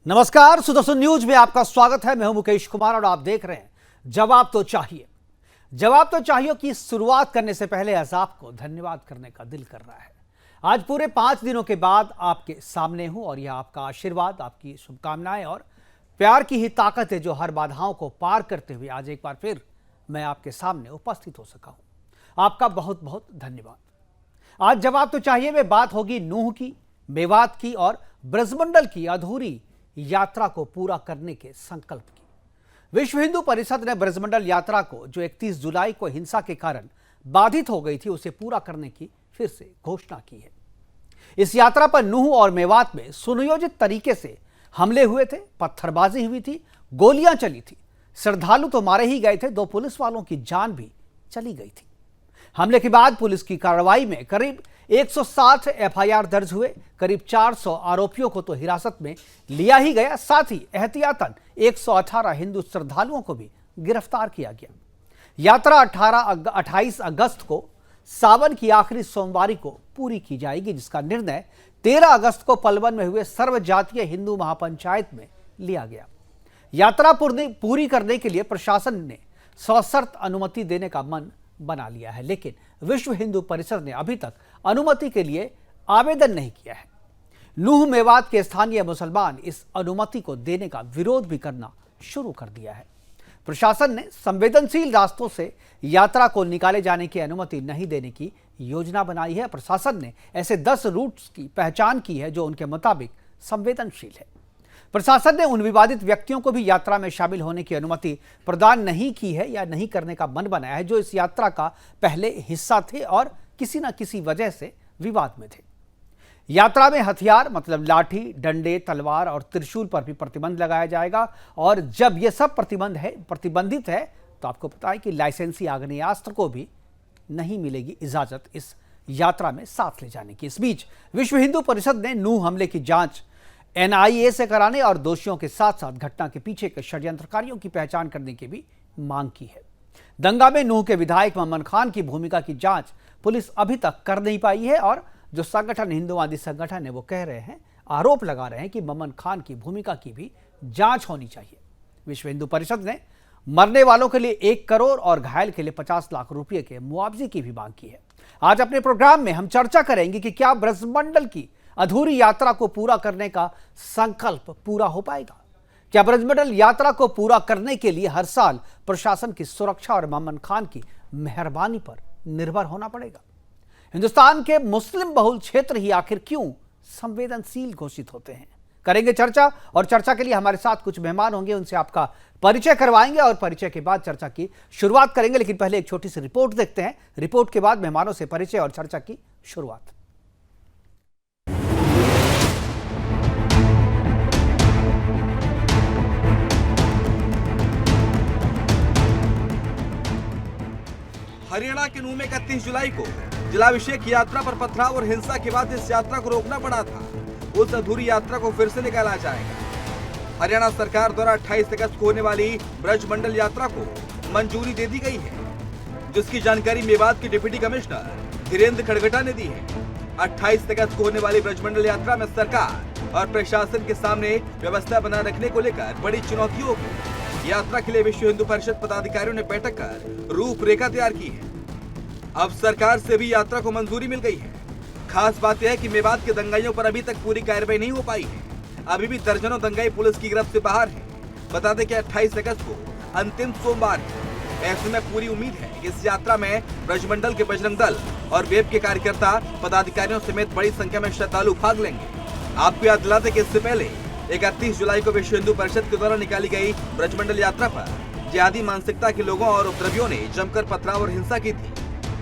नमस्कार, सुदर्शन न्यूज में आपका स्वागत है। मैं हूं मुकेश कुमार और आप देख रहे हैं जवाब तो चाहिए। जवाब तो चाहिए की शुरुआत करने से पहले अज़ाब को धन्यवाद करने का दिल कर रहा है। आज पूरे 5 दिनों के बाद आपके सामने हूं और यह आपका आशीर्वाद, आपकी शुभकामनाएं और प्यार की ही ताकत है जो हर बाधाओं को पार करते हुए आज एक बार फिर मैं आपके सामने उपस्थित हो सका हूं। आपका बहुत बहुत धन्यवाद। आज जवाब तो चाहिए में बात होगी नूह की, मेवात की और ब्रजमंडल की अधूरी यात्रा को पूरा करने के संकल्प की। विश्व हिंदू परिषद ने ब्रजमंडल यात्रा को, जो 31 जुलाई को हिंसा के कारण बाधित हो गई थी, उसे पूरा करने की फिर से घोषणा की है। इस यात्रा पर नूह और मेवात में सुनियोजित तरीके से हमले हुए थे, पत्थरबाजी हुई थी, गोलियां चली थी, श्रद्धालु तो मारे ही गए थे, 2 पुलिस वालों की जान भी चली गई थी। हमले के बाद पुलिस की कार्रवाई में करीब 160 एफआईआर दर्ज हुए, करीब 400 आरोपियों को तो हिरासत में लिया ही गया, साथ ही एहतियातन 118 हिंदू श्रद्धालुओं को भी गिरफ्तार किया गया। यात्रा 28 अगस्त को सावन की आखिरी सोमवारी को पूरी की जाएगी, जिसका निर्णय 13 अगस्त को पलवल में हुए सर्वजातीय हिंदू महापंचायत में लिया गया। यात्रा पूरी करने के लिए प्रशासन ने सशर्त अनुमति देने का मन बना लिया है, लेकिन विश्व हिंदू परिषद ने अभी तक अनुमति के लिए आवेदन नहीं किया है। नूह मेवात के स्थानीय मुसलमान इस अनुमति को देने का विरोध भी करना शुरू कर दिया है। प्रशासन ने संवेदनशील रास्तों से यात्रा को निकाले जाने की अनुमति नहीं देने की योजना बनाई है। प्रशासन ने ऐसे 10 रूट्स की पहचान की है जो उनके मुताबिक संवेदनशील है। प्रशासन ने उन विवादित व्यक्तियों को भी यात्रा में शामिल होने की अनुमति प्रदान नहीं की है या नहीं करने का मन बनाया है, जो इस यात्रा का पहले हिस्सा थे और किसी न किसी वजह से विवाद में थे। यात्रा में हथियार मतलब लाठी, डंडे, तलवार और त्रिशूल पर भी प्रतिबंध लगाया जाएगा और जब यह सब प्रतिबंधित है तो आपको पता है कि लाइसेंसी आग्नेयास्त्र को भी नहीं मिलेगी इजाजत इस यात्रा में साथ ले जाने की। इस बीच विश्व हिंदू परिषद ने नूह हमले की जांच एनआईए से कराने और दोषियों के साथ साथ घटना के पीछे के षड्यंत्रकारियों की पहचान करने की भी मांग की है। दंगा में नूह के विधायक ममन खान की भूमिका की जांच पुलिस अभी तक कर नहीं पाई है और जो संगठन हिंदूवादी संगठन है वो कह रहे हैं, आरोप लगा रहे हैं कि ममन खान की भूमिका की भी जांच होनी चाहिए। विश्व हिंदू परिषद ने मरने वालों के लिए 1 करोड़ और घायल के लिए 50 लाख रुपए के मुआवजे की भी मांग की है। आज अपने प्रोग्राम में हम चर्चा करेंगे कि क्या ब्रजमंडल की अधूरी यात्रा को पूरा करने का संकल्प पूरा हो पाएगा। क्या ब्रजमंडल यात्रा को पूरा करने के लिए हर साल प्रशासन की सुरक्षा और ममन खान की मेहरबानी पर निर्भर होना पड़ेगा। हिंदुस्तान के मुस्लिम बहुल क्षेत्र ही आखिर क्यों संवेदनशील घोषित होते हैं, करेंगे चर्चा। और चर्चा के लिए हमारे साथ कुछ मेहमान होंगे, उनसे आपका परिचय करवाएंगे और परिचय के बाद चर्चा की शुरुआत करेंगे। लेकिन पहले एक छोटी सी रिपोर्ट देखते हैं। रिपोर्ट के बाद मेहमानों से परिचय और चर्चा की शुरुआत। हरियाणा के नूह में 31 जुलाई को जिलाभिषेक यात्रा पर पथराव और हिंसा के बाद इस यात्रा को रोकना पड़ा था। उस अधूरी यात्रा को फिर से निकाला जाएगा। हरियाणा सरकार द्वारा 28 अगस्त को होने वाली ब्रजमंडल यात्रा को मंजूरी दे दी गई है, जिसकी जानकारी मेवात के डिप्टी कमिश्नर धीरेन्द्र खड़गटा ने दी है। 28 अगस्त को होने वाली ब्रजमंडल यात्रा में सरकार और प्रशासन के सामने व्यवस्था बनाए रखने को लेकर बड़ी चुनौती होगी। यात्रा के लिए विश्व हिंदू परिषद पदाधिकारियों ने बैठक कर रूपरेखा तैयार की है। अब सरकार से भी यात्रा को मंजूरी मिल गई है। खास बात यह है कि मेवात के दंगाइयों पर अभी तक पूरी कार्रवाई नहीं हो पाई है। अभी भी दर्जनों दंगाई पुलिस की गिरफ्त से बाहर है। बता दें कि 28 अगस्त को अंतिम सोमवार है। ऐसे में पूरी उम्मीद है कि इस यात्रा में ब्रजमंडल के बजरंग दल और वेब के कार्यकर्ता पदाधिकारियों समेत बड़ी संख्या में श्रद्धालु भाग लेंगे। आपको याद दिला दें कि इससे पहले 31 जुलाई को विश्व हिंदू परिषद के द्वारा निकाली गई ब्रजमंडल यात्रा पर जिहादी मानसिकता के लोगों और उपद्रवियों ने जमकर पथराव और हिंसा की थी।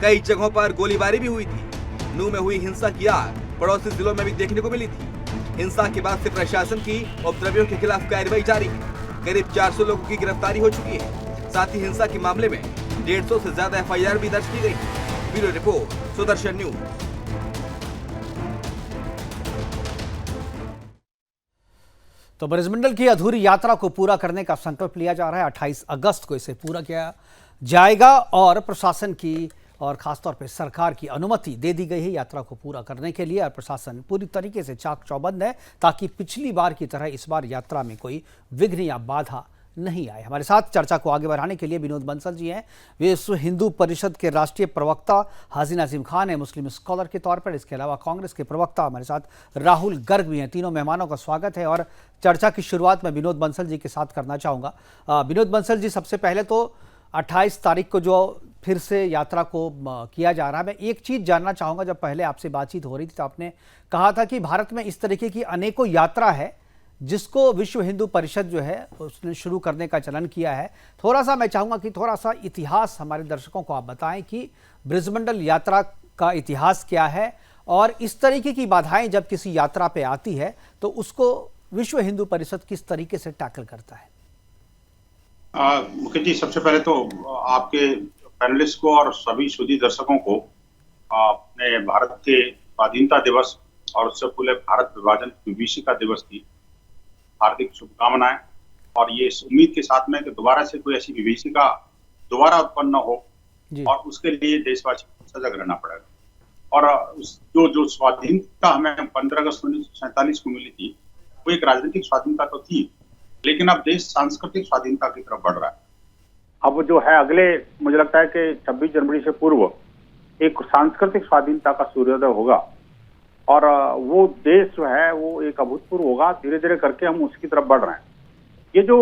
कई जगहों पर गोलीबारी भी हुई थी। नूह में हुई हिंसा की आग पड़ोसी जिलों में भी देखने को मिली थी। हिंसा के बाद से प्रशासन की उपद्रवियों के खिलाफ कार्रवाई जारी है। करीब 400 लोगों की गिरफ्तारी हो चुकी है। साथ ही हिंसा के मामले में 150 से ज्यादा एफआईआर भी दर्ज की गई। Bureau report, Sudarshan news. तो ब्रजमंडल की अधूरी यात्रा को पूरा करने का संकल्प लिया जा रहा है। 28 अगस्त को इसे पूरा किया जाएगा और प्रशासन की और खासतौर पर सरकार की अनुमति दे दी गई है यात्रा को पूरा करने के लिए और प्रशासन पूरी तरीके से चाक चौबंद है ताकि पिछली बार की तरह इस बार यात्रा में कोई विघ्न या बाधा नहीं आए। हमारे साथ चर्चा को आगे बढ़ाने के लिए विनोद बंसल जी हैं। विश्व हिंदू परिषद के राष्ट्रीय प्रवक्ता हाजी नाजिम खान है मुस्लिम स्कॉलर के तौर पर। इसके अलावा कांग्रेस के प्रवक्ता हमारे साथ राहुल गर्ग भी हैं। तीनों मेहमानों का स्वागत है और चर्चा की शुरुआत मैं विनोद बंसल जी के साथ करना चाहूँगा। विनोद बंसल जी, सबसे पहले तो 28 तारीख को जो फिर से यात्रा को किया जा रहा है, मैं एक चीज़ जानना चाहूँगा। जब पहले आपसे बातचीत हो रही थी तो आपने कहा था कि भारत में इस तरीके की अनेकों यात्रा है जिसको विश्व हिंदू परिषद जो है उसने शुरू करने का चलन किया है। थोड़ा सा मैं चाहूँगा कि थोड़ा सा इतिहास हमारे दर्शकों को आप बताएं कि ब्रजमंडल यात्रा का इतिहास क्या है और इस तरीके की बाधाएं जब किसी यात्रा पे आती है तो उसको विश्व हिंदू परिषद किस तरीके से टैकल करता है। मुकेश जी, सबसे पहले तो आपके पैनलिस्ट को और सभी सुधी दर्शकों को अपने भारत के स्वाधीनता दिवस और उससे पहले भारत विभाजन की विभीषिका दिवस की हार्दिक शुभकामनाएं और ये इस उम्मीद के साथ में कि दोबारा से कोई ऐसी विभीषिका दोबारा उत्पन्न न हो और उसके लिए देशवासियों को सजग रहना पड़ेगा। और जो स्वाधीनता हमें 15 अगस्त 1947 को मिली थी वो एक राजनीतिक स्वाधीनता तो थी, लेकिन अब देश सांस्कृतिक स्वाधीनता की तरफ बढ़ रहा है। अब जो है अगले, मुझे लगता है कि 26 जनवरी से पूर्व एक सांस्कृतिक स्वाधीनता का सूर्योदय होगा और वो देश जो है वो एक अभूतपूर्व होगा। धीरे धीरे करके हम उसकी तरफ बढ़ रहे हैं। ये जो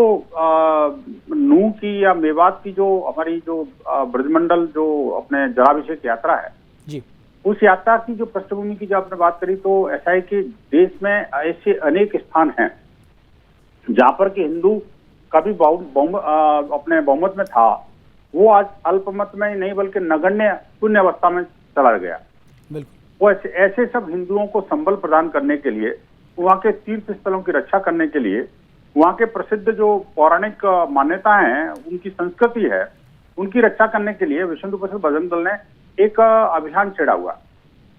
नूह की या मेवात की जो हमारी जो ब्रजमंडल जो अपने जलाभिषेक यात्रा है जी, उस यात्रा की जो पृष्ठभूमि की जब आपने बात करी तो ऐसा है कि देश में ऐसे अनेक स्थान हैं जहाँ पर कि हिंदू कभी अपने बहुमत में था, वो आज अल्पमत में नहीं बल्कि नगण्य शून्य अवस्था में चला गया। वो ऐसे सब हिंदुओं को संबल प्रदान करने के लिए, वहाँ के तीर्थ स्थलों की रक्षा करने के लिए, वहाँ के प्रसिद्ध जो पौराणिक मान्यताएं हैं, उनकी संस्कृति है, उनकी रक्षा करने के लिए विश्व हिंदू परिषद बजरंग दल ने एक अभियान छेड़ा हुआ।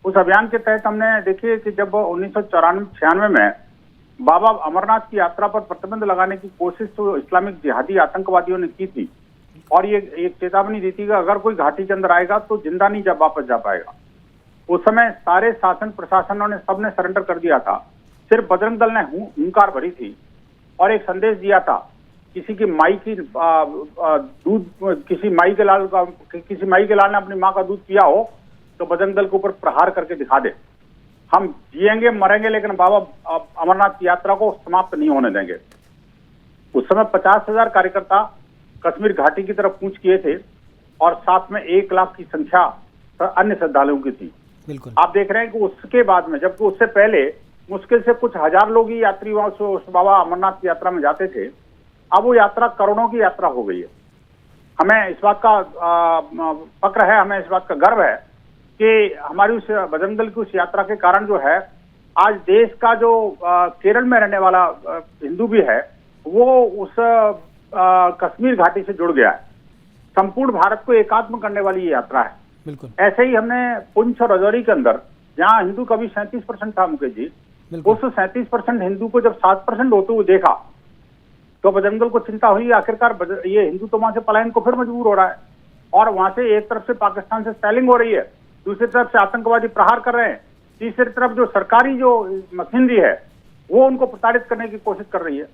उस अभियान के तहत हमने देखिए कि जब 1996 में बाबा अमरनाथ की यात्रा पर प्रतिबंध लगाने की कोशिश तो इस्लामिक जिहादी आतंकवादियों ने की थी और ये एक चेतावनी दी थी कि अगर कोई घाटी के अंदर आएगा तो जिंदा नहीं वापस जा पाएगा। उस समय सारे शासन प्रशासनों ने सबने सरेंडर कर दिया था, सिर्फ बजरंग दल ने हुंकार भरी थी और एक संदेश दिया था, किसी की माई की दूध, किसी माई के लाल ने अपनी माँ का दूध पिया हो तो बजरंग दल के ऊपर प्रहार करके दिखा दे। हम जिएंगे मरेंगे लेकिन बाबा अमरनाथ की यात्रा को समाप्त नहीं होने देंगे। उस समय 50,000 कार्यकर्ता कश्मीर घाटी की तरफ कूच किए थे और साथ में 1 लाख की संख्या अन्य श्रद्धालुओं की थी। बिल्कुल आप देख रहे हैं कि उसके बाद में, जबकि उससे पहले मुश्किल से कुछ हजार लोग ही यात्री वहां से उस बाबा अमरनाथ की यात्रा में जाते थे, अब वो यात्रा करोड़ों की यात्रा हो गई है। हमें इस बात का फक्र है, हमें इस बात का गर्व है कि हमारी उस बजरंग दल की उस यात्रा के कारण जो है आज देश का जो केरल में रहने वाला हिंदू भी है वो उस कश्मीर घाटी से जुड़ गया है। संपूर्ण भारत को एकात्म करने वाली ये यात्रा है। बिल्कुल ऐसे ही हमने पुंछ और राजौरी के अंदर, जहां हिंदू कभी 37% था मुकेश जी, उस 37% हिंदू को जब 7% होते हुए देखा तो बजरंग दल को चिंता हुई आखिरकार ये हिंदू तो वहां से पलायन को फिर मजबूर हो रहा है और वहां से एक तरफ से पाकिस्तान से स्पेलिंग हो रही है, दूसरी तरफ से आतंकवादी प्रहार कर रहे हैं, तीसरी तरफ जो सरकारी जो मशीनरी है वो उनको प्रताड़ित करने की कोशिश कर रही है।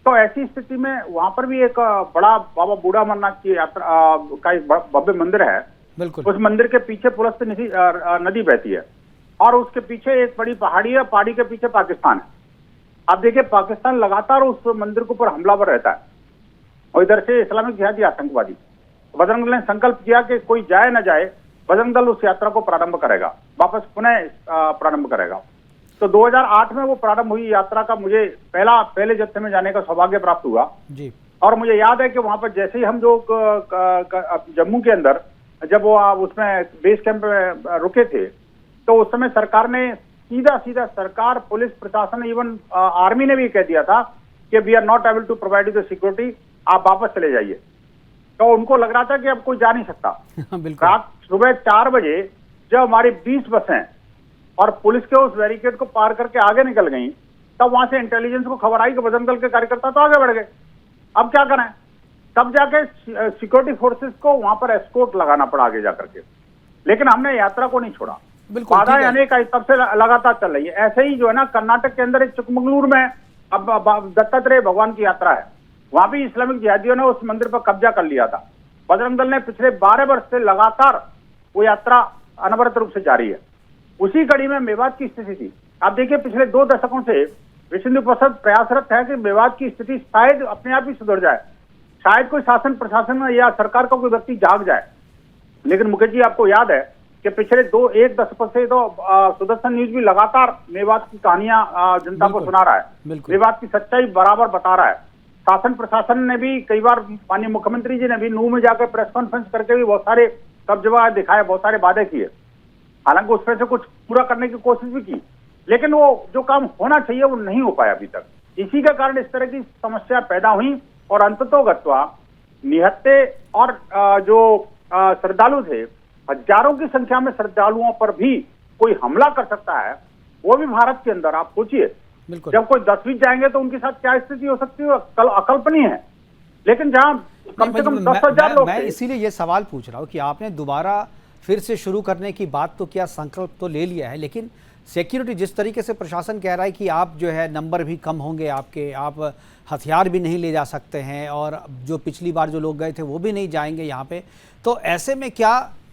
तो ऐसी स्थिति में वहां पर भी एक बड़ा बाबा बूढ़ा अमरनाथ की यात्रा का एक भव्य मंदिर है। उस मंदिर के पीछे पुलस्त नदी बहती है और उसके पीछे एक बड़ी पहाड़ी है, पहाड़ी के पीछे पाकिस्तान है। आप देखिए पाकिस्तान लगातार उस मंदिर के ऊपर हमलावर रहता है और इधर से इस्लामिक जिहादी आतंकवादी। बजरंग दल ने संकल्प किया कि कोई जाए ना जाए, बजरंग दल उस यात्रा को प्रारंभ करेगा, वापस पुनः प्रारंभ करेगा। तो 2008 में वो प्रारंभ हुई यात्रा का मुझे पहले जत्थे में जाने का सौभाग्य प्राप्त हुआ जी। और मुझे याद है कि वहां पर जैसे ही हम लोग जम्मू के अंदर जब वो उसमें बेस कैंप में रुके थे तो उस समय सरकार ने सीधा सरकार, पुलिस प्रशासन, इवन आर्मी ने भी कह दिया था कि we are not able to provide the security, आप वापस चले जाइए। तो उनको लग रहा था कि अब कोई जा नहीं सकता। रात सुबह 4 बजे जब हमारी 20 बसें और पुलिस के उस बैरिकेड को पार करके आगे निकल गई तब वहां से इंटेलिजेंस को खबर आई कि बजरंग दल के कार्यकर्ता तो आगे बढ़ गए, अब क्या करें। तब जाके सिक्योरिटी फोर्सेस को वहां पर एस्कोर्ट लगाना पड़ा आगे जाकर के। लेकिन हमने यात्रा को नहीं छोड़ा। बिल्कुल, बाधाएं ठीक है। अनेक तब से लगातार चल रही है। ऐसे ही जो है ना, कर्नाटक के अंदर एक चिकमंगलुरु में अब दत्तात्रेय भगवान की यात्रा है, वहां भी इस्लामिक जिहादियों ने उस मंदिर पर कब्जा कर लिया था। बजरंग दल ने पिछले 12 वर्ष से लगातार वो यात्रा अनवरत रूप से जारी है। उसी कड़ी में मेवात की स्थिति थी। आप देखिए, पिछले 2 दशकों से विश्व हिंदू परिषद प्रयासरत है कि मेवात की स्थिति शायद अपने आप ही सुधर जाए, शायद कोई शासन प्रशासन में या सरकार का कोई व्यक्ति जाग जाए। लेकिन मुकेश जी, आपको याद है कि पिछले 1 दशक से तो सुदर्शन न्यूज भी लगातार मेवात की कहानियां जनता को सुना रहा है, मेवात की सच्चाई बराबर बता रहा है। शासन प्रशासन ने भी कई बार, माननीय मुख्यमंत्री जी ने भी नूह में जाकर प्रेस कॉन्फ्रेंस करके भी बहुत सारे कब्जा दिखाए, बहुत सारे वादे किए। हालांकि उसमें से कुछ पूरा करने की कोशिश भी की, लेकिन वो जो काम होना चाहिए वो नहीं हो पाया अभी तक। इसी के कारण इस तरह की समस्या पैदा हुई और अंततोगत्वा निहत्थे और जो श्रद्धालु थे, हजारों की संख्या में श्रद्धालुओं पर भी कोई हमला कर सकता है, वो भी भारत के अंदर। आप सोचिए, जब कोई 10-20 जाएंगे तो उनके साथ क्या स्थिति हो सकती है, अकल्पनीय है। लेकिन जहां कम से कम 10,000 लोग, मैं इसीलिए ये सवाल पूछ रहा हूँ कि आपने दोबारा फिर से शुरू करने की बात तो किया, संकल्प तो ले लिया है, लेकिन सिक्योरिटी जिस तरीके से प्रशासन कह रहा है कि आप जो है नंबर भी कम होंगे आपके, आप हथियार भी नहीं ले जा सकते हैं और जो पिछली बार जो लोग गए थे वो भी नहीं जाएंगे यहाँ पे, तो ऐसे में क्या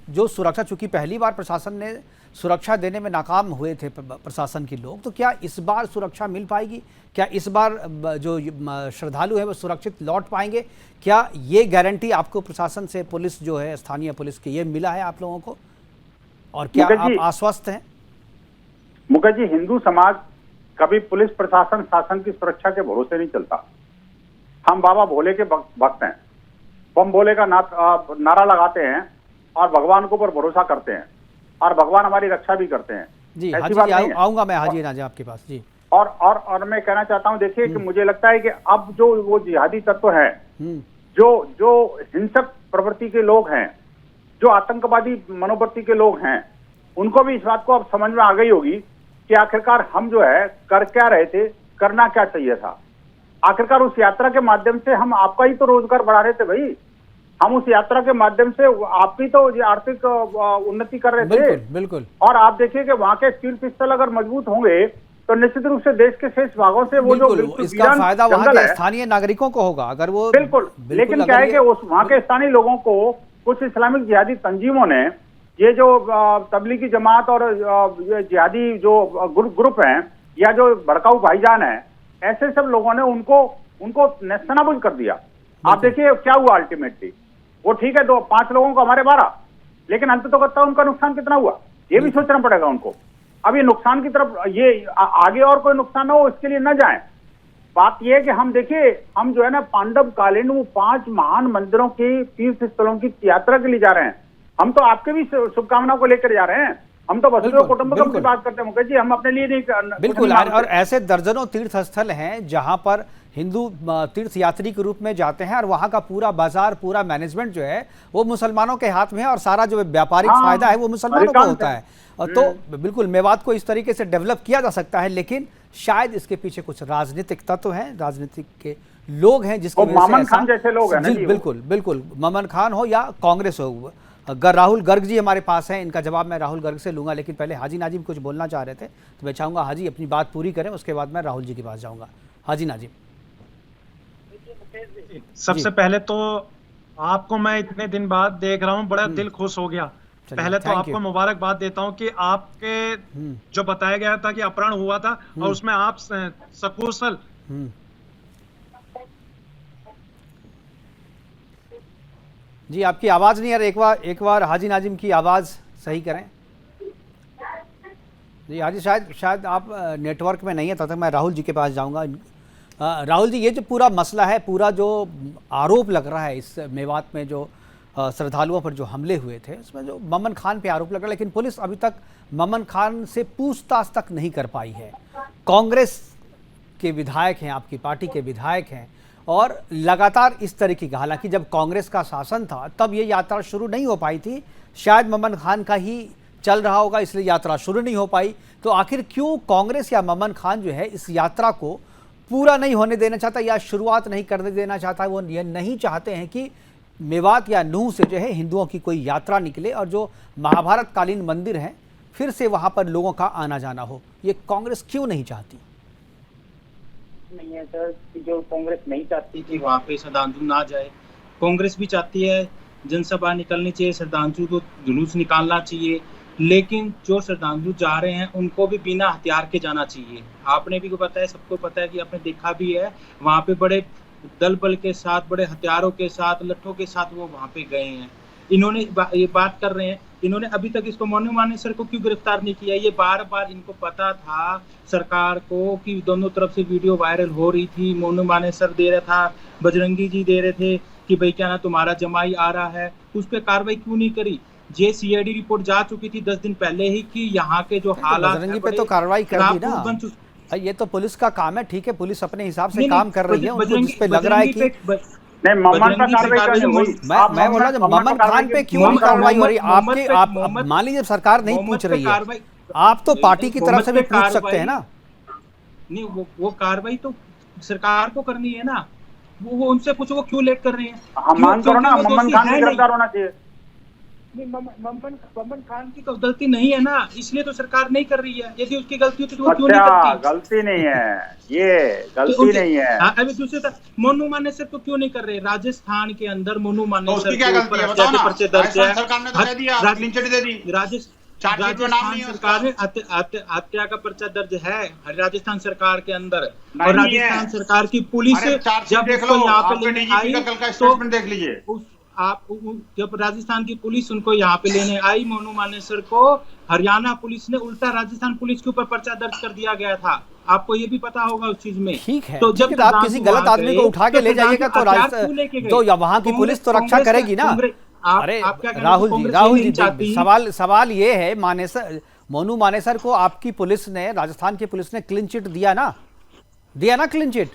जो सुरक्षा, चूंकि पहली बार प्रशासन ने सुरक्षा देने में नाकाम हुए थे प्रशासन के लोग, तो क्या इस बार सुरक्षा मिल पाएगी? क्या इस बार जो श्रद्धालु हैं वो सुरक्षित लौट पाएंगे? क्या ये गारंटी आपको प्रशासन से, पुलिस जो है स्थानीय पुलिस की, ये मिला है आप लोगों को? और क्या आप आश्वस्त हैं? मुकेश जी, हिंदू समाज कभी पुलिस प्रशासन शासन की सुरक्षा के भरोसे नहीं चलता। हम बाबा भोले के भक्त हैं, बम भोले का नारा लगाते हैं और भगवान के ऊपर भरोसा करते हैं और भगवान हमारी रक्षा भी करते हैं। जी हाजी जी, आऊंगा मैं हाजी नाजिम आपके पास जी। और मैं कहना चाहता हूं, देखिए कि मुझे लगता है कि अब जो वो जिहादी तत्व हैं, जो हिंसक प्रवृत्ति के लोग हैं, जो आतंकवादी मनोवृत्ति के लोग हैं, उनको भी इस बात को अब समझ में आ गई होगी कि आखिरकार हम जो है कर क्या रहे थे, करना क्या चाहिए था। आखिरकार उस यात्रा के माध्यम से हम आपका ही तो रोजगार बढ़ा रहे थे भाई। हम उस यात्रा के माध्यम से आपकी तो आर्थिक उन्नति कर रहे थे। बिल्कुल। और आप देखिए कि वहां के तीर्थ स्थल अगर मजबूत होंगे तो निश्चित रूप से देश के शेष भागों से वो जो इसका फायदा वहां के स्थानीय नागरिकों को होगा अगर वो बिल्कुल। लेकिन क्या है कि उस वहां के स्थानीय लोगों को कुछ इस्लामिक जिहादी तंजीमों ने, ये जो तबलीगी जमात और ये जिहादी जो ग्रुप हैं या जो भड़काऊ भाईजान है, ऐसे सब लोगों ने उनको नेस्तनाबूद कर दिया। आप देखिए क्या हुआ अल्टीमेटली। वो ठीक है, 5 लोगों को हमारे 12, लेकिन अंततोगत्वा उनका नुकसान कितना हुआ ये भी सोचना पड़ेगा उनको। अब ये नुकसान की तरफ ये आगे और कोई नुकसान ना हो इसके लिए न जाएं। बात ये है कि हम देखिए, हम जो है ना पांडव कालीन वो 5 महान मंदिरों के तीर्थ स्थलों की यात्रा के लिए जा रहे हैं। हम तो आपके भी शुभकामनाओं को लेकर जा रहे हैं। हम तो वसुधैव कुटुंबकम की बात करते हैं मुकेश जी, हम अपने लिए नहीं। बिल्कुल। और ऐसे दर्जनों तीर्थ स्थल हैं जहां पर हिंदू तीर्थ यात्री के रूप में जाते हैं और वहां का पूरा बाजार, पूरा मैनेजमेंट जो है वो मुसलमानों के हाथ में है और सारा जो व्यापारिक फायदा है वो मुसलमानों को होता है। तो बिल्कुल मेवात को इस तरीके से डेवलप किया जा सकता है, लेकिन शायद इसके पीछे कुछ राजनीतिक तत्व हैं, राजनीतिक के लोग हैं जिसकी वजह से ममन खान जैसे लोग हैं ना जी। बिल्कुल ममन खान हो या कांग्रेस हो। राहुल गर्ग जी हमारे पास हैं, इनका जवाब मैं राहुल गर्ग से लूंगा, लेकिन पहले हाजी नाजिम कुछ बोलना चाह रहे थे तो मैं चाहूंगा हाजी अपनी बात पूरी करें, उसके बाद मैं राहुल जी के पास जाऊंगा। हाजी नाजिम। सबसे पहले तो आपको मैं इतने दिन बाद देख रहा हूँ, बड़ा दिल खुश हो गया। पहले तो आपको मुबारकबाद देता हूँ कि आपके जो बताया गया था कि अपहरण हुआ था और उसमें आप सकुशल जी। आपकी आवाज नहीं आ रही, एक बार हाजी नाजिम की आवाज सही करें जी। हाजी शायद आप नेटवर्क में नहीं है, तब तक मैं राहुल जी के पास जाऊंगा। राहुल जी, ये जो पूरा मसला है, पूरा जो आरोप लग रहा है इस मेवात में जो श्रद्धालुओं पर जो हमले हुए थे, उसमें जो ममन खान पे आरोप लग रहा है, लेकिन पुलिस अभी तक ममन खान से पूछताछ तक नहीं कर पाई है। कांग्रेस के विधायक हैं, आपकी पार्टी के विधायक हैं और लगातार इस तरीके का, हालांकि जब कांग्रेस का शासन था तब ये यात्रा शुरू नहीं हो पाई थी, शायद ममन खान का ही चल रहा होगा इसलिए यात्रा शुरू नहीं हो पाई। तो आखिर क्यों कांग्रेस या ममन खान जो है इस यात्रा को पूरा नहीं होने देना चाहता या शुरुआत नहीं करने देना चाहता? वो ये नहीं चाहते हैं कि मेवात या नूह से जो है हिंदुओं की कोई यात्रा निकले और जो महाभारत कालीन मंदिर हैं फिर से वहां पर लोगों का आना जाना हो, ये कांग्रेस क्यों नहीं चाहती? नहीं है सर, जो कांग्रेस नहीं चाहती कि वहाँ पे श्रद्धांजलि ना जाए, कांग्रेस भी चाहती है जनसभा निकलनी चाहिए, श्रद्धांजलि को जुलूस निकालना चाहिए, लेकिन जो श्रद्धांजलि जा रहे हैं उनको भी बिना हथियार के जाना चाहिए। आपने भी पता है, सबको पता है कि आपने देखा भी है, वहाँ पे बड़े दल बल के साथ, बड़े हथियारों के साथ, लट्ठों के साथ वो वहाँ पे गए हैं। इन्होंने ये बात कर रहे हैं, इन्होंने अभी तक इसको मोनू मानेसर को क्यों गिरफ्तार नहीं किया? ये बार बार इनको पता था सरकार को कि दोनों तरफ से वीडियो वायरल हो रही थी, मोनू मानेसर दे रहा था, बजरंगी जी दे रहे थे कि भाई क्या ना तुम्हारा जमाई आ रहा है, उस पर कार्रवाई क्यों नहीं करी? ये सीआईडी रिपोर्ट जा चुकी थी 10 दिन पहले ही कि यहाँ के जो हालात बजरंगी पे तो कार्रवाई कर दी ना, ये तो पुलिस का काम है, ठीक है, पुलिस अपने हिसाब से काम कर रही है, उनको जिस पे लग रहा है कि नहीं, ममन पर कार्रवाई क्यों हुई? मैं बोला जब ममन खान पे क्यों नहीं कार्रवाई हो रही? आपके आप मान लीजिए सरकार नहीं पूछ रही है, आप तो पार्टी की तरफ से भी पूछ सकते हैं ना। नहीं, वो कार्रवाई तो सरकार को करनी है ना, वो उनसे पूछो वो क्यों लेट कर रहे हैं। हम मान करो ना, ममन खान भी गिरफ्तार होना चाहिए। ममन खान की गलती नहीं है ना, इसलिए तो सरकार नहीं कर रही है। यदि उसकी गलती होती तो वो क्यों नहीं करती? गलती नहीं है, ये गलती नहीं है। अभी दूसरे तरफ मोनू मानेसर को क्यों नहीं कर रहे? राजस्थान के अंदर मोनू मानेसर क्या गलती है बताओ ना? पर्चे दर्ज है, सरकार ने तो कह दिया, क्लीन चिट दे दी। राजस्थान सरकार ने हत्या का पर्चा दर्ज है राजस्थान सरकार के अंदर, और राजस्थान सरकार की पुलिस जब उसको यहाँ पे लेने आई तो देख लीजिए, आप जब राजस्थान की पुलिस उनको यहाँ पे लेने आई मोनू मानेसर को, हरियाणा पुलिस ने उल्टा राजस्थान पुलिस के ऊपर पर्चा दर्ज कर दिया गया था। आपको ये भी पता होगा उस चीज में। ठीक है, तो जब आप किसी गलत आदमी को उठा के ले जाइएगा तो वहां की पुलिस तो रक्षा करेगी ना। अरे राहुल जी सवाल ये है, मोनू मानेसर को आपकी पुलिस ने, राजस्थान की पुलिस ने क्लीन चिट दिया ना क्लीन चिट?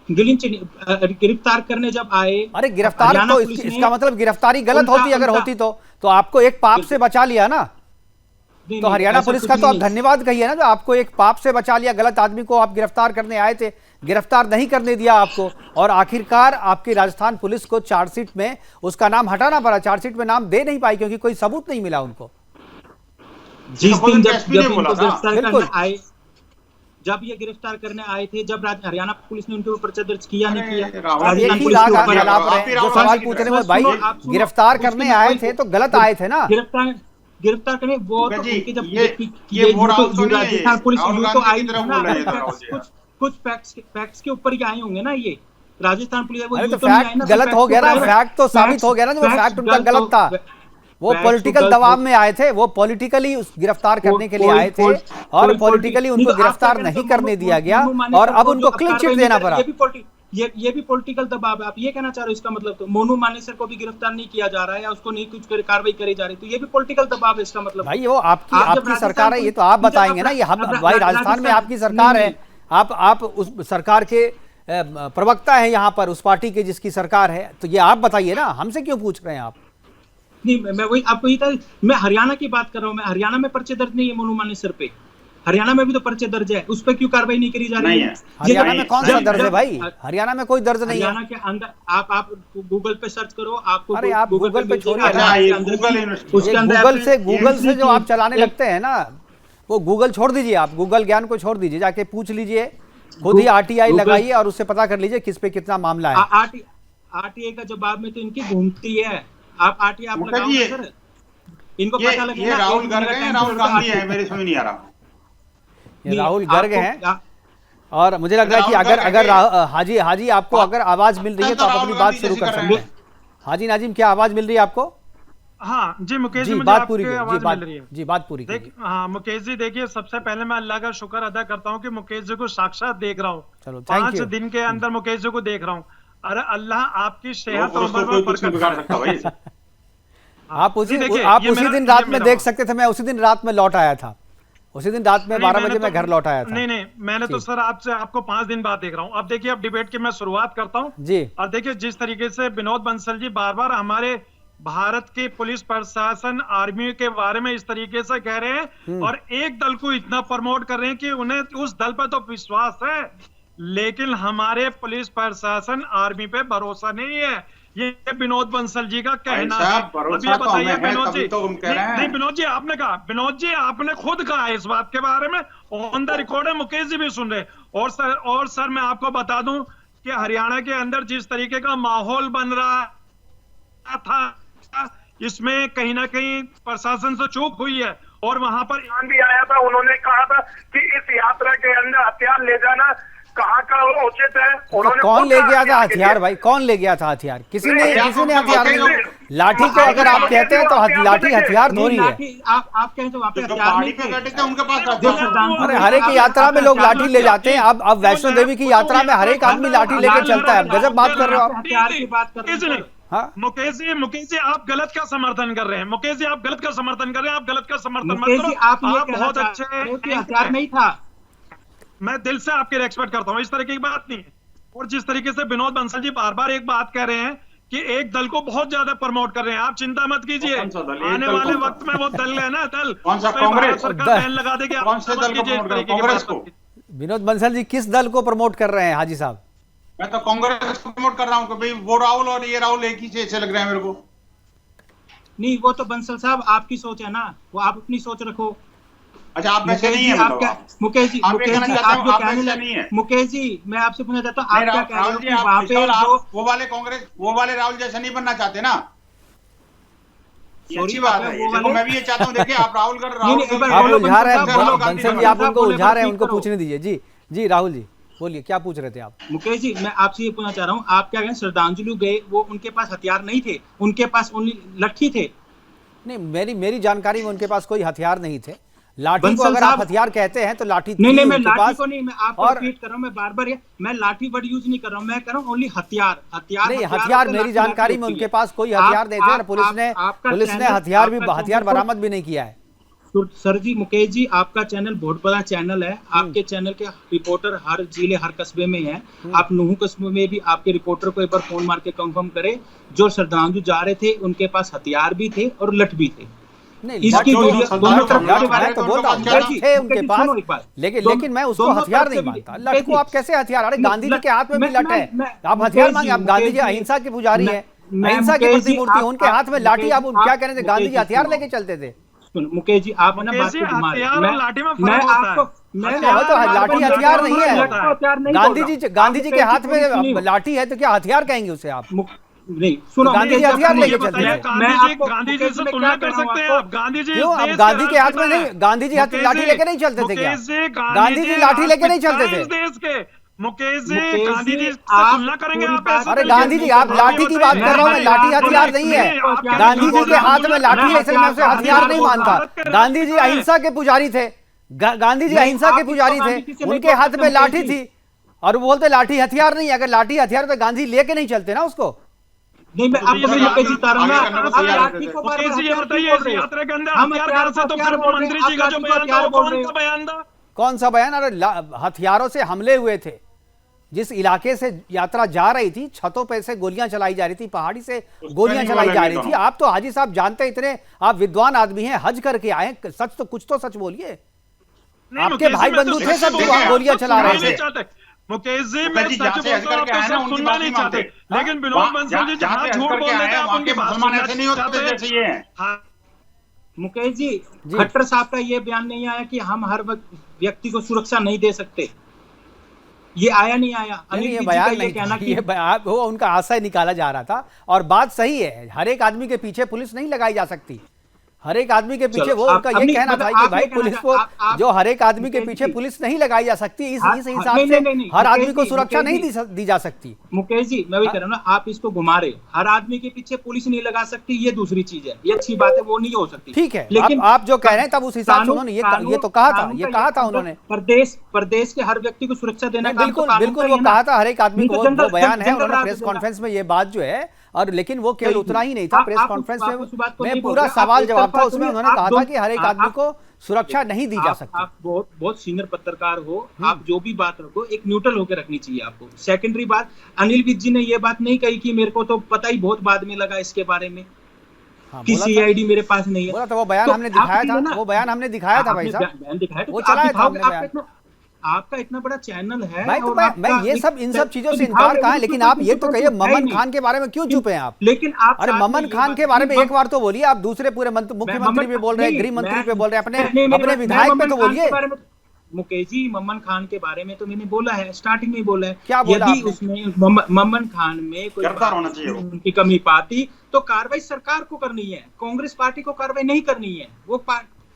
गिरफ्तार करने जब आए, अरे गिरफ्तार तो इसका मतलब गिरफ्तारी गलत होती, अगर होती तो आपको एक पाप से बचा लिया ना। तो हरियाणा पुलिस का तो आप धन्यवाद कहिए ना, जो आपको एक पाप से बचा लिया। गलत आदमी को आप गिरफ्तार करने आए थे, गिरफ्तार नहीं करने दिया आपको, और आखिरकार आपकी राजस्थान पुलिस को चार्जशीट में उसका नाम हटाना पड़ा, चार्जशीट में नाम दे नहीं पाई क्योंकि कोई सबूत नहीं मिला उनको। जिस दिन जब ये गिरफ्तार करने आए थे, जब हरियाणा पुलिस ने उनके ऊपर पर्चा दर्ज किया नहीं किया? जो सवाल पूछ रहे हैं भाई, गिरफ्तार करने आए थे तो गलत आए थे ना। गिरफ्तार करने वो तो उनके जब राजस्थान पुलिस तो आई ना, कुछ फैक्ट्स के ऊपर ही आए होंगे ना ये राजस्थान पुलिस। तो फैक्ट गलत हो गया ना, फैक्ट तो साबित हो गया ना, जो फैक्ट उनका गलत था। वो पॉलिटिकल दबाव में आए थे, वो पॉलिटिकली गिरफ्तार करने के लिए आए थे और पॉलिटिकली उनको गिरफ्तार नहीं करने दिया गया और अब उनको क्लीन चिट देना पड़ा। ये भी पॉलिटिकल दबाव है। आप ये कहना चाह रहे हो? इसका मतलब तो मोनू मानेसर को भी गिरफ्तार नहीं किया जा रहा है या उसको नहीं कुछ कार्रवाई करी जा रही, तो ये भी पॉलिटिकल दबाव है इसका मतलब। भाई वो आपकी सरकार है, ये तो आप बताएंगे ना। ये हम भाई राजस्थान में आपकी सरकार है, आप उस सरकार के प्रवक्ता है यहाँ पर, उस पार्टी के जिसकी सरकार है, तो ये आप बताइए ना, हमसे क्यों पूछ रहे हैं आप? नहीं, मैं वही आपको ये था, मैं हरियाणा की बात कर रहा हूँ। मैं हरियाणा में पर्चे दर्ज नहीं है मोनू मानेसर पे, हरियाणा में भी तो पर्चे दर्ज है, उस पर क्यों कार्रवाई नहीं करी जा रही है? हरियाणा में कौन सा दर्ज है भाई? हरियाणा में कोई दर्ज नहीं है। हरियाणा के अंदर आप गूगल पे सर्च करो, आपको अरे आप गूगल पे छोड़िए, गूगल से जो आप चलाने लगते हैं ना, वो गूगल छोड़ दीजिए, आप गूगल ज्ञान को छोड़ दीजिए, जाके पूछ लीजिए, खुद ही आरटीआई लगाइए और उससे पता कर लीजिए किस पे कितना मामला है। आरटीआई का जवाब में तो इनकी घूमती है। आप आरटीआई आप लगाओ सर, इनको पता लगेगा। ये राहुल गर्ग है, राहुल गांधी है, मेरे समझ नहीं आ रहा। ये राहुल गर्ग हैं और मुझे लग रहा है कि अगर हाजी आपको अगर आवाज मिल रही है तो आप अपनी बात शुरू कर सकते हैं। हाजी नाजिम, क्या आवाज मिल रही है आपको? हाँ जी मुकेश जी, मुझे बात पूरी कीजिए। बात पूरी कीजिए। हाँ मुकेश जी, देखिए सबसे पहले मैं अल्लाह का शुक्र अदा करता हूँ कि मुकेश जी को साक्षात देख रहा हूँ। चलो 5 दिन के अंदर मुकेश जी को देख रहा हूँ। अरे अल्लाह आपकी सेहत और उम्र में बरकत करे। आप उसी दिन रात में देख सकते थे, मैं उसी दिन रात में लौट आया था, उसी दिन रात में 12 बजे मैं घर लौट आया था। नहीं, मैंने तो सर आपको 5 दिन बाद देख रहा हूँ। अब देखिए, अब डिबेट की मैं शुरुआत करता हूँ जी। और देखिए जिस तरीके से विनोद बंसल जी बार बार हमारे भारत के पुलिस प्रशासन आर्मी के बारे में इस तरीके से कह रहे हैं और एक दल को इतना प्रमोट कर रहे हैं कि उन्हें उस दल पर तो विश्वास है, लेकिन हमारे पुलिस प्रशासन आर्मी पे भरोसा नहीं है। ये विनोद बंसल जी का कहना साहब, है। अब भरोसा ये तो बताइए हमें है, विनोद तभी जी, तो हम कह रहे हैं। नहीं विनोद जी आपने कहा, विनोद जी आपने खुद कहा इस बात के बारे में, ऑन द रिकॉर्ड है, मुकेश जी भी सुन रहे। और सर मैं आपको बता दूं कि हरियाणा के अंदर जिस तरीके का माहौल बन रहा था, इसमें कहीं ना कहीं प्रशासन से चूक हुई है। और वहां पर ईरान भी आया था, उन्होंने कहा था कि इस यात्रा के अंदर हथियार ले जाना कहाँ का उचित है। उन्होंने कौन ले गया था हथियार हथियार भाई? कौन ले गया था हथियार? किसी ने हथियार नहीं। नहीं। लाठी को अगर आप कहते हैं तो लाठी हथियार थोड़ी है। आप कहें तो वहाँ पे जो हथियार पहाड़ी नहीं पे थे। बैठे थे उनके पास जो हथियार श्रद्धांजलि- अरे हर एक यात्रा में लोग लाठी ले जाते हैं। अब वैष्णो देवी की यात्रा में हर एक आदमी लाठी लेके चलता है। गजब बात कर रहे हो आप। हथियार की बात कर रहे हैं। हाँ, मुकेश जी आप गलत का समर्थन कर रहे हैं। मुकेश जी आप गलत का समर्थन कर रहे हैं। आप गलत का समर्थन मत मुकेश करो। जी आप ये कहना बहुत चाह अच्छे रहे हो कि हथियार नहीं था। मैं दिल से आपके रेस्पेक्ट करता हूं, इस तरह की बात नहीं है। और जिस तरीके से विनोद बंसल जी बार बार एक बात कह रहे हैं कि एक दल को बहुत ज्यादा प्रमोट कर रहे हैं, आप चिंता मत कीजिए। कौन सा दल? एक आने दल वाले कौन सा? वक्त में वो दल है ना, दल कौन सा? उस पे भारत कांग्रेस? सरकार बैन लगा देगी। आप कौन से चिंता दल मत को कीजिए, इस प्रमोट कर? तरीके की कांग्रेस बात को? मत कीजिए। विनोद बंसल जी किस दल को प्रमोट कर रहे हैं हाजी साहब? मैं तो कांग्रेस को प्रमोट कर रहा हूँ कि भाई वो राहुल और ये राहुल एक ही से ऐसे लग रहे हैं मेरे को। नहीं वो तो बंसल साहब आपकी सोच है ना, वो आप अपनी सोच रखो। अच्छा आप वैसे मुकेश नहीं जी है आप मतलब क्या, आप? मुकेश जी आप ये मुकेश कहना जी चाहते आप हो जो आप कहने वैसे नहीं है? मुकेश जी मैं आपसे पूछना चाहता हूँ, नहीं, आप क्या कह रहे राहुल हो जी कि आप वहाँ पे विशाल, जो आप वो वाले कांग्रेस वो वाले राहुल जैसे नहीं बनना चाहते ना। ये Sorry, अच्छी बात आप है। वो देखो वाले- मैं भी ये चाहता हूँ, देखिए आप राहुल कर नहीं, एक बार आप बोलो उलझा रहे बंसल साहब, बोलो हैं गांधी बंसल जी, साहब, आप उनको बोलो, उलझा रहे हैं, ठीक उनको करो। पूछने दीजिए। जी जी राहुल जी बोलिए, क्या पूछ रहे थे आप? मुकेश जी मैं आपसे ये पूछना चाह रहा हूँ, आप क्या कहें श्रद्धांजलि गए वो उनके पास हथियार नहीं थे, उनके पास ओनली लट्ठी थे। नहीं, मेरी जानकारी में उनके पास कोई हथियार नहीं थे। लाठी को बंसल अगर आप साहब- हथियार कहते हैं तो लाठी नहीं थी नहीं मैं उनके लाठी पास। को नहीं, मैं आपको और रिपीट कर रहा हूँ, मैं बार बार मैं लाठी वर्ड यूज नहीं कर रहा हूँ, मैं कह रहा हूँ ओनली हथियार। नहीं, हथियार मेरी जानकारी में उनके पास कोई हथियार नहीं थे और पुलिस ने हथियार बरामद भी नहीं किया है। सर जी मुकेश जी आपका चैनल बहुत बड़ा चैनल है, आपके चैनल के रिपोर्टर हर जिले हर कस्बे में हैं। आप नूहू कस्बे में भी आपके रिपोर्टर को एक बार फोन मार के कंफर्म करें, जो श्रद्धांजलि जा रहे थे उनके पास हथियार भी थे और लठ भी थे। नहीं, इसकी लठ तो- वीडियो लठ- दोनों तरफ लठ- के बारे मैं में तो दोनों बोल रहा हूँ, तरफ लठ के- थे उनके सुनो पास, एक बात। लेकिन मैं उसको दोनों हथियार तरफ नहीं से मानता। भी- लठ को आप कैसे हथियार? अरे नहीं, गांधी जी के हाथ में भी मैं- लठ है। मैं- आप हथियार मुकेश मांगे? जी, आप गांधी जी मुकेश जी, अहिंसा के पुजारी हैं, मैं- अहिंसा की मुकेश जी, प्रतिमूर्ति, आप- उनके हाथ में लाठी। मुकेश आप जी, क्या आप- कह रहे थे? गांधी जी मुकेश जी, हथियार सुनो। लेके चलते थे। मुकेश जी आप है ना मुकेश बात जी, को घुमा रहे हैं। हथियार और लाठी में फर्क मैं होता है। आपको मैं वो तो आपको लाठी बोल हथियार रहा हूँ, नहीं है। लठ को हथियार नहीं गांधी बोल जी रहा हूँ। गांधी जी के आप हाथ मुकेश जी में सुनिए। लाठी है तो क्या हथियार कहेंगे उसे आप? नहीं सुनो गांधी जी मुकेश हथियार आप लेके मुझे चलते बताइए, थे। मैं आपको गांधी जी मुकेश से मैं तुलना क्या कर कह रहा हूँ सकते हैं आपको? आप। गांधी जी क्यों? इस अब देश गांधी के हाथ में राष्ट्रपिता नहीं, हैं। गांधी जी मुकेश लाठी लेके नहीं चलते थे क्या? मुकेश जी, गांधी जी लाठी लेके नहीं चलते थे। इस देश के मुकेश जी मुकेश गांधी जी जी, से आप तुलना करेंगे पूरी आप बात- ऐसे अरे तरीके गांधी से? जी, आप लाठी की बात कर रहा हूँ मैं, लाठी हथियार नहीं है। गांधी जी के हाथ में लाठी है इसलिए मैं उसे हथियार नहीं मानता। गांधी जी अहिंसा के पुजारी थे। गांधी जी अहिंसा के पुजारी थे, उनके हाथ में लाठी थी और वो बोलते लाठी हथियार नहीं है। अगर लाठी हथियार तो गांधी लेके नहीं चलते ना उसको। नहीं मैं आपको भी मुकेश जी बता रहा हूँ ना, आगे करने को आप तैयार लाठी रहते को थे। बार-बार मुकेश जी ये हथियार बताइए, क्यों इस बोल रहे हो? यात्रा के अंदर हम हथियार हथियार कहाँ से? को तो हथियार फिर वो बोल रहे हैं, मंत्री आप जी का जो लाठी को बयान था हथियार वो बोल कौन रहे सा हो। बयान था? कौन सा बयान? अरे हथियारों से हमले हुए थे। जिस इलाके से यात्रा जा रही थी, छतों पे से गोलियां चलाई जा रही थी, पहाड़ी से गोलियां चलाई जा रही थी। आप तो हाजी साहब जानते हैं, इतने आप विद्वान आदमी हैं, हज करके आए, सच तो कुछ तो सच बोलिए। नहीं, आपके मुकेश जी, भाई मैं तो बंधु थे सच सब बोल जो रहा वहां हूं, गोलियां आप तो चला रहे सुनना नहीं थे। चाहते। मुकेश जी मुकेश मैं जी, सच जहाँ से बोल हज रहा हूं, आप करके तो आए ना, सिर्फ उनकी सुनना बात नहीं नहीं चाहते। मानते। लेकिन विनोद बंसल जी जहाँ जहाँ से झूठ हज बोल करके रहे आए थे हैं, आप वहाँ उनकी के बात मुसलमान सुनना ऐसे नहीं होते चाहते जैसे ये हैं। हाँ। मुकेश जी जी। खट्टर साहब का ये बयान नहीं आया कि हम हर व्यक्ति को सुरक्षा नहीं दे सकते, ये आया नहीं आया। नहीं, अनिल ये विज जी बयान का ये नहीं कहना था, कि ये वो उनका आशय निकाला जा रहा था और बात सही है। हर एक आदमी के पीछे पुलिस नहीं लगाई जा सकती। हर एक आदमी के पीछे चलो, वो आप उनका ये अपनी- कहना मतलब था कि आप भाई ये कहना पुलिस चाह- को आप- जो हर एक आदमी के मुकेश पीछे जी, पुलिस नहीं लगाई जा सकती, इस हाँ, हिसाब नहीं, से नहीं, नहीं, हर मुकेश आदमी को जी, सुरक्षा मुकेश नहीं जी। दी जा सकती। मुकेश जी मैं वही कह रहा हूँ ना, आप इसको घुमा रहे हो। हर आदमी के पीछे पुलिस नहीं लगा सकती, ये दूसरी चीज है, ये अच्छी बात है, वो नहीं हो सकती। ठीक है, लेकिन आप जो कह रहे हैं तब उस हिसाब से उन्होंने ये तो कहा था, ये कहा था उन्होंने। प्रदेश के हर व्यक्ति को सुरक्षा देना काम तो बिल्कुल कानून बिल्कुल का ही वो है ना। कहा था हर एक आदमी नहीं को, तो जनरल- वो बयान है, जनरल उन्होंने राज प्रेस देना। कॉन्फ्रेंस में ये बात जो है। और लेकिन वो केवल उतना ही नहीं था, आप- प्रेस आप कॉन्फ्रेंस आप उस बात को में नहीं बोल पूरा रहे, आप सवाल एक जवाब तरफा था, उसमें सुनिए, उन्होंने आप कहा था दोनों- कि हर एक आदमी को सुरक्षा नहीं दी जा सकती। आप बहुत सीनियर पत्रकार हो, आप जो भी बात रखो एक न्यूट्रल होकर रखनी चाहिए आपको। सेकेंडरी बात, अनिल विज जी ने ये बात नहीं कही कि मेरे को तो पता ही बहुत बाद में लगा इसके बारे में हाँ, कि बोला था। सीआईडी मेरे पास नहीं है। बोला था, वो बयान तो हमने आप दिखाया चीज़ था, है ना, वो बयान हमने दिखाया था भाई आपने साहब। बयान दिखाया, तो वो आप चलाया था दिखाओगे, हमने आप बयान। इतना- आपका इतना बड़ा चैनल है भाई, तो और मैं ये सब इन सब चीजों से इनकार कहा है, लेकिन आप ये तो कहिए ममन खान के बारे में क्यों चुप हैं आप? लेकिन आप अरे ममन खान के बारे में एक बार तो बोलिए। आप दूसरे पूरे मुख्यमंत्री पे बोल रहे हैं, गृह मंत्री पे बोल रहे हैं, अपने विधायक पे तो बोलिए। मुकेश जी, ममन खान के बारे में तो मैंने बोला है, स्टार्टिंग में बोला है। क्या बोला यदि आपने? उसमें ममन खान में कोई होना चाहिए उनकी कमी पाती तो कार्रवाई सरकार को करनी है, कांग्रेस पार्टी को कार्रवाई नहीं करनी है। वो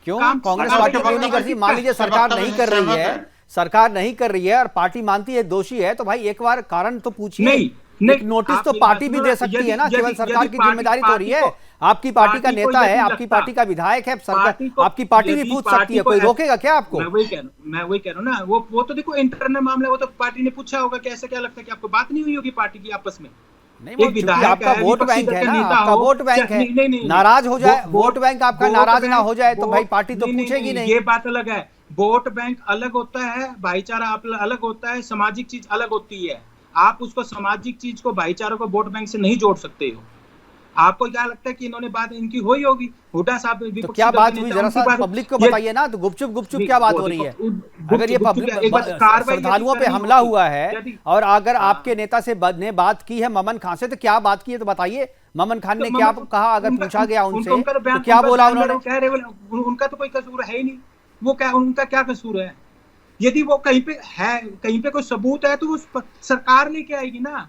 क्यों कांग्रेस पार्टी क्यों नहीं करती? मान लीजिए सरकार नहीं कर रही है, सरकार नहीं कर रही है और पार्टी मानती है दोषी है, तो भाई एक बार कारण तो पूछिए। एक नोटिस तो पार्टी भी दे सकती है ना, केवल सरकार की जिम्मेदारी तो रही है। आपकी पार्टी का नेता है, आपकी पार्टी का विधायक है, सरकार आपकी पार्टी भी पूछ सकती है, कोई रोकेगा क्या आपको? मैं वही कह रहा हूँ ना, वो तो देखो इंटरनल मामला, वो तो पार्टी ने पूछा होगा कि ऐसा क्या लगता है कि आपको बात नहीं हुई होगी पार्टी की आपस में? नहीं, वो क्योंकि आपका वोट बैंक है ना, आपका वोट बैंक है। नाराज हो जाए वोट बैंक आपका, नाराज ना हो जाए तो भाई पार्टी तो पूछेगी नहीं। ये बात अलग है, वोट बैंक अलग होता है, भाईचारा अलग होता है, सामाजिक चीज अलग होती है। आप उसको सामाजिक चीज को, भाईचारा को वोट बैंक से नहीं जोड़ सकते हो। आपको क्या लगता है कि इन्होंने बात इनकी हुई होगी? हुड्डा साहब तो क्या बात हुई, जरा सा पब्लिक को बताइए ना। तो गुपचुप क्या बात हो रही है? अगर ये श्रद्धालुओं पे हमला हुआ है और अगर आपके नेता से ने बात की है ममन खान से, तो क्या बात की है तो बताइए। ममन खान ने क्या कहा, अगर पूछा गया उनसे तो क्या बोला उन्होंने? उनका तो कोई कसूर है ही नहीं। वो क्या, उनका क्या कसूर है? यदि वो कहीं पे है, कहीं पे कोई सबूत है तो वो सरकार लेके आएगी ना।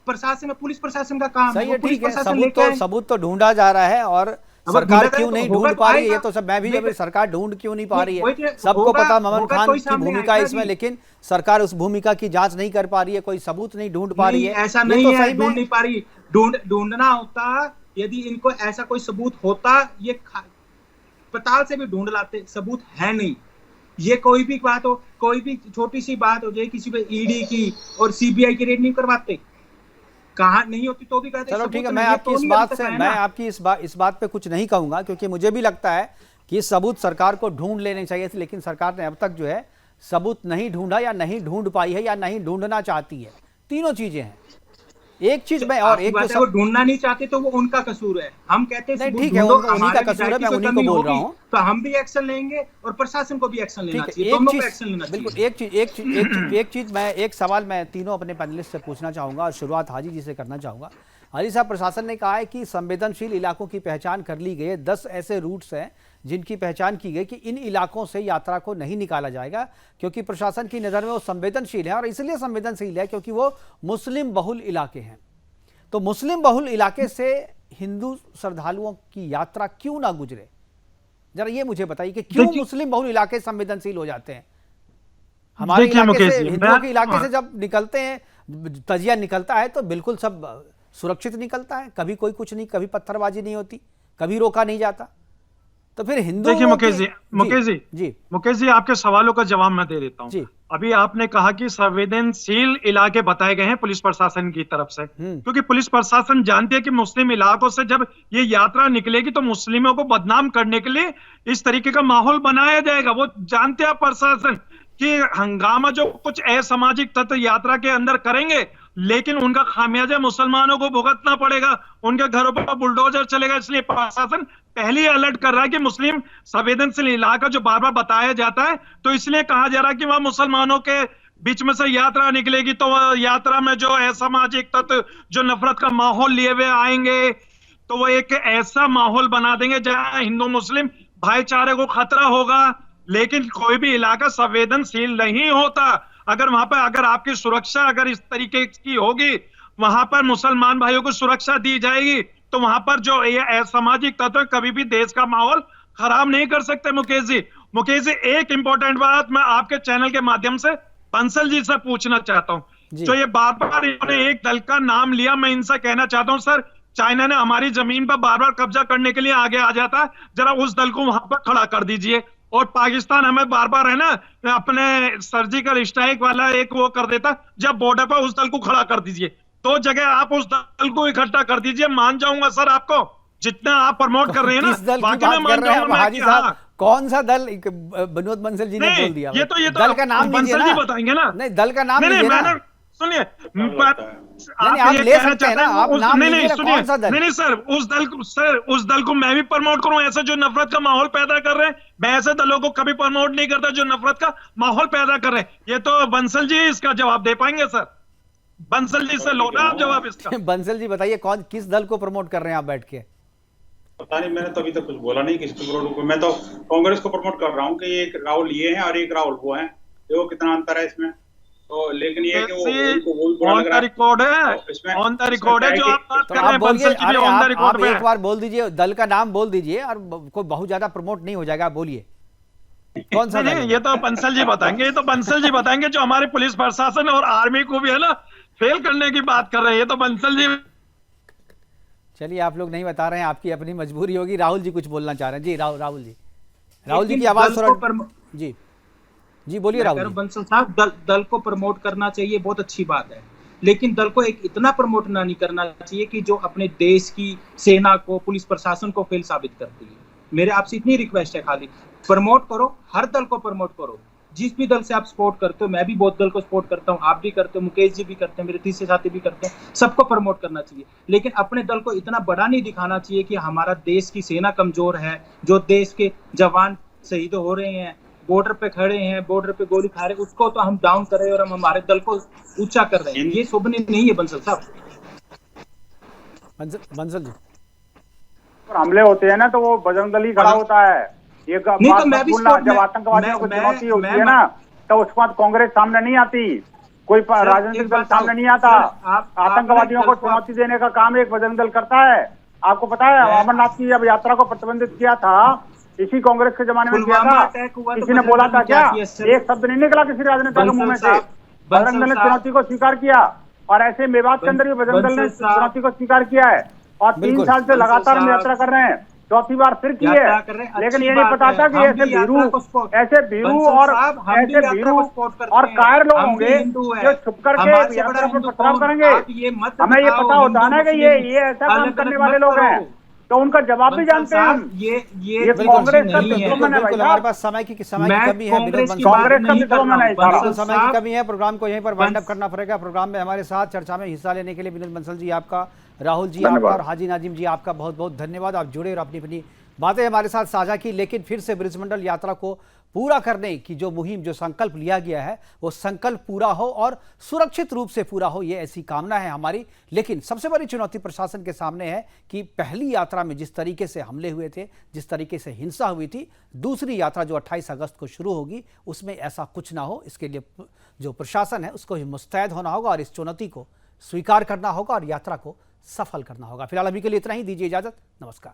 प्रशासन, पुलिस प्रशासन का काम है। ठीक है, सबूत तो ढूंढा जा रहा है और सरकार क्यों नहीं ढूंढ पा रही है ये तो सब मैं भी, जब सरकार ढूंढ क्यों नहीं पा रही है सबको पता ममन खान की भूमिका है इसमें, लेकिन सरकार उस भूमिका की जांच नहीं कर पा रही है, कोई सबूत नहीं ढूंढ पा रही है। ऐसा नहीं है, ढूंढ नहीं पा रही। ढूंढना होता, यदि इनको ऐसा कोई सबूत होता, ये अस्पताल से भी ढूंढ लाते। सबूत है नहीं। ये कोई भी बात हो, कोई भी छोटी सी बात हो जाए, किसी पे ईडी की और सीबीआई की रेड नहीं करवाते, कहाँ नहीं होती तो भी कहते। चलो ठीक है, मैं आपकी इस बात पे कुछ नहीं कहूंगा, क्योंकि मुझे भी लगता है कि सबूत सरकार को ढूंढ लेने चाहिए थे, लेकिन सरकार ने अब तक जो है सबूत नहीं ढूंढा या नहीं ढूंढ पाई है या नहीं ढूंढना चाहती है। तीनों चीजें हैं। एक चीज मैं और एक तो वो ढूंढना नहीं चाहते तो वो उनका कसूर है। हम कहते हैं ठीक है, उन्हीं का कसूर है, मैं उन्हीं को बोल रहा हूँ। तो हम भी एक्शन लेंगे और प्रशासन को भी एक्शन लेना चाहिए, दोनों को एक्शन लेना चाहिए। बिल्कुल एक चीज मैं, एक सवाल मैं तीनों अपने पैनलिस्ट से पूछना चाहूंगा और शुरुआत हाजी जी से करना चाहूंगा। हाजी साहब, प्रशासन ने कहा है कि संवेदनशील इलाकों की पहचान कर ली गई है, 10 ऐसे रूट्स हैं जिनकी पहचान की गई कि इन इलाकों से यात्रा को नहीं निकाला जाएगा, क्योंकि प्रशासन की नज़र में वो संवेदनशील है। और इसलिए संवेदनशील है क्योंकि वो मुस्लिम बहुल इलाके हैं। तो मुस्लिम बहुल इलाके से हिंदू श्रद्धालुओं की यात्रा क्यों ना गुजरे, जरा ये मुझे बताइए कि क्यों मुस्लिम बहुल इलाके संवेदनशील हो जाते हैं? हमारे इलाके से, हिंदुओं के इलाके से जब निकलते हैं, तजिया निकलता है तो बिल्कुल सब सुरक्षित निकलता है, कभी कोई कुछ नहीं, कभी पत्थरबाजी नहीं होती, कभी रोका नहीं जाता। तो फिर हिंदू, देखिए मुकेश जी आपके सवालों का जवाब मैं दे देता हूँ। अभी आपने कहा कि संवेदनशील इलाके बताए गए हैं पुलिस प्रशासन की तरफ से, क्योंकि पुलिस प्रशासन जानती है कि मुस्लिम इलाकों से जब ये यात्रा निकलेगी तो मुस्लिमों को बदनाम करने के लिए इस तरीके का माहौल बनाया जाएगा। वो जानते हैं प्रशासन कि हंगामा जो कुछ असामाजिक तत्व यात्रा के अंदर करेंगे, लेकिन उनका खामियाजा मुसलमानों को भुगतना पड़ेगा, उनके घरों पर बुलडोजर चलेगा। इसलिए प्रशासन पहले ही अलर्ट कर रहा है कि मुस्लिम संवेदनशील इलाका जो बार बार बताया जाता है, तो इसलिए कहा जा रहा है कि वह मुसलमानों के बीच में से यात्रा निकलेगी तो वह यात्रा में जो असामाजिक तत्व जो नफरत का माहौल लिए हुए आएंगे, तो वो एक ऐसा माहौल बना देंगे जहां हिंदू मुस्लिम भाईचारे को खतरा होगा। लेकिन कोई भी इलाका संवेदनशील नहीं होता अगर वहां पर, अगर आपकी सुरक्षा अगर इस तरीके की होगी, वहां पर मुसलमान भाइयों को सुरक्षा दी जाएगी, तो वहां पर जो ये असामाजिक तत्व कभी भी देश का माहौल खराब नहीं कर सकते। मुकेश जी एक इंपॉर्टेंट बात मैं आपके चैनल के माध्यम से बंसल जी से पूछना चाहता हूँ। जो ये बार बार इन्होंने एक दल का नाम लिया, मैं इनसे कहना चाहता हूँ, सर चाइना ने हमारी जमीन पर बार बार कब्जा करने के लिए आगे आ जाता है, जरा उस दल को वहां पर खड़ा कर दीजिए। और पाकिस्तान हमें बार बार है ना अपने सर्जिकल स्ट्राइक वाला एक वो कर देता, जब बॉर्डर पर उस दल को खड़ा कर दीजिए। तो जगह आप उस दल को इकट्ठा कर दीजिए, मान जाऊंगा सर आपको, जितना आप प्रमोट कर रहे हैं ना, बाकी में मान जाऊंगा हाजी साहब। कौन सा दल? बनोद बंसल जी ने बोल दिया, ये तो दल का नाम बंसल जी बताएंगे ना। नहीं, दल का नाम नहीं, सुनिए नहीं, आप ये ले कहना सकते हैं ना, चाहते हैं आप नाम नहीं लीजिए ना, सुनिए, कौन सा दल? नहीं सर, उस दल को मैं भी प्रमोट करूं, ऐसे जो नफरत का माहौल पैदा कर रहे हैं, मैं ऐसे दलों को कभी प्रमोट नहीं करता जो नफरत का माहौल पैदा कर रहे हैं। ये तो बंसल जी इसका जवाब दे पाएंगे सर, बंसल जी से लो ना आप जवाब इसका। बंसल जी बताइए, कौन किस दल को प्रमोट कर रहे हैं आप बैठ के? पता नहीं, मैंने तो अभी तक कुछ बोला नहीं किसको प्रमोट। मैं तो कांग्रेस को प्रमोट कर रहा हूँ कि एक राहुल ये है और एक राहुल वो है, देखो कितना अंतर है इसमें। तो लेकिन ये कि वो उनको वो भी बुरा लग रहा है। रिकॉर्ड है, इसमें ऑन द रिकॉर्ड है जो आप बात तो कर रहे आप हैं, बोलिए, बंसल जी भी अरे ऑन द आप रिकॉर्ड पे एक है। बार बोल दीजिए, दल का नाम बोल दीजिए, और कोई बहुत ज्यादा प्रमोट नहीं हो जाएगा, आप बोलिए कौन सा दल नहीं, है? ये तो बंसल जी बताएंगे, ये तो बंसल जी बताएंगे जो हमारे पुलिस प्रशासन और आर्मी को भी है ना फेल करने की बात कर रहे हैं, ये तो बंसल जी। चलिए, आप लोग नहीं बता रहे हैं, आपकी अपनी मजबूरी होगी। राहुल जी कुछ बोलना चाह रहे हैं। जी राहुल जी, लेकिन की आवाज दल थोड़ा को जी बोलिए राहुल जी। बंसल साहब, दल को प्रमोट करना चाहिए, बहुत अच्छी बात है, लेकिन दल को एक इतना प्रमोट ना नहीं करना चाहिए कि जो अपने देश की सेना को, पुलिस प्रशासन को फेल साबित करती है। मेरे आपसे इतनी रिक्वेस्ट है, खाली प्रमोट करो, हर दल को प्रमोट करो, जिस भी दल से आप सपोर्ट करते हो। मैं भी बहुत दल को सपोर्ट करता हूं, आप भी करते हो, मुकेश जी भी करते हैं, मेरे तीसरे साथी भी करते हैं, सबको प्रमोट करना चाहिए। लेकिन अपने दल को इतना बड़ा नहीं दिखाना चाहिए कि हमारा देश की सेना कमजोर है, जो देश के जवान शहीद हो रहे हैं, बॉर्डर पे खड़े हैं, बॉर्डर पे गोली खा रहे हैं, उसको तो हम डाउन कर रहे हैं और हम हमारे दल को ऊंचा कर रहे हैं। ये शोभनीय नहीं है बंसल साहब। बंसल जी, हमले होते हैं ना तो वो बजरंग दल ही खड़ा होता है। ये नहीं बात तो मैं मत भी भूलना, जब आतंकवादियों को चुनौती होती है ना तो उसके बाद कांग्रेस सामने नहीं आती, कोई राजनीतिक दल सामने नहीं आता। आतंकवादियों को चुनौती देने का काम एक बजरंग दल करता है। आपको पता है, अमरनाथ की जब यात्रा को प्रतिबंधित किया था, इसी कांग्रेस के जमाने में किया था। किसी ने बोला था क्या? एक शब्द नहीं निकला किसी राजनेता के मुंह में से। बजरंग दल ने चुनौती को स्वीकार किया, और ऐसे मेवात के अंदर भी बजरंग दल ने चुनौती को स्वीकार किया है, और 3 साल से लगातार हम यात्रा कर रहे हैं, चौथी बार फिर की है। लेकिन ये नहीं पता था कि ऐसे भीरू और कायर लोग होंगे जो छुप करके यात्रा पर पथराव करेंगे। हमें ये पता होता है ना कि ये ऐसा काम करने वाले लोग हैं, तो उनका जवाब भी जानते हैं हम। ये कांग्रेस का दुश्मन है भाई बिल्कुल, हमारे पास समय की कमी है। कांग्रेस का दुश्मन है सारा। समय की कमी है, प्रोग्राम को यहीं पर वाइंड अप करना पड़ेगा। प्रोग्राम में हमारे साथ चर्चा में हिस्सा लेने के लिए विनोद बंसल जी आपका, राहुल जी आपका और हाजी नाजिम जी आपका बहुत बहुत धन्यवाद। आप जुड़े और अपनी अपनी बातें हमारे साथ साझा की। लेकिन फिर से ब्रिजमंडल यात्रा को पूरा करने की जो मुहिम, जो संकल्प लिया गया है, वो संकल्प पूरा हो और सुरक्षित रूप से पूरा हो, ये ऐसी कामना है हमारी। लेकिन सबसे बड़ी चुनौती प्रशासन के सामने है कि पहली यात्रा में जिस तरीके से हमले हुए थे, जिस तरीके से हिंसा हुई थी, दूसरी यात्रा जो 28 अगस्त को शुरू होगी उसमें ऐसा कुछ ना हो। इसके लिए जो प्रशासन है उसको मुस्तैद होना होगा और इस चुनौती को स्वीकार करना होगा और यात्रा को सफल करना होगा। फिलहाल अभी के लिए इतना ही, दीजिए इजाजत, नमस्कार।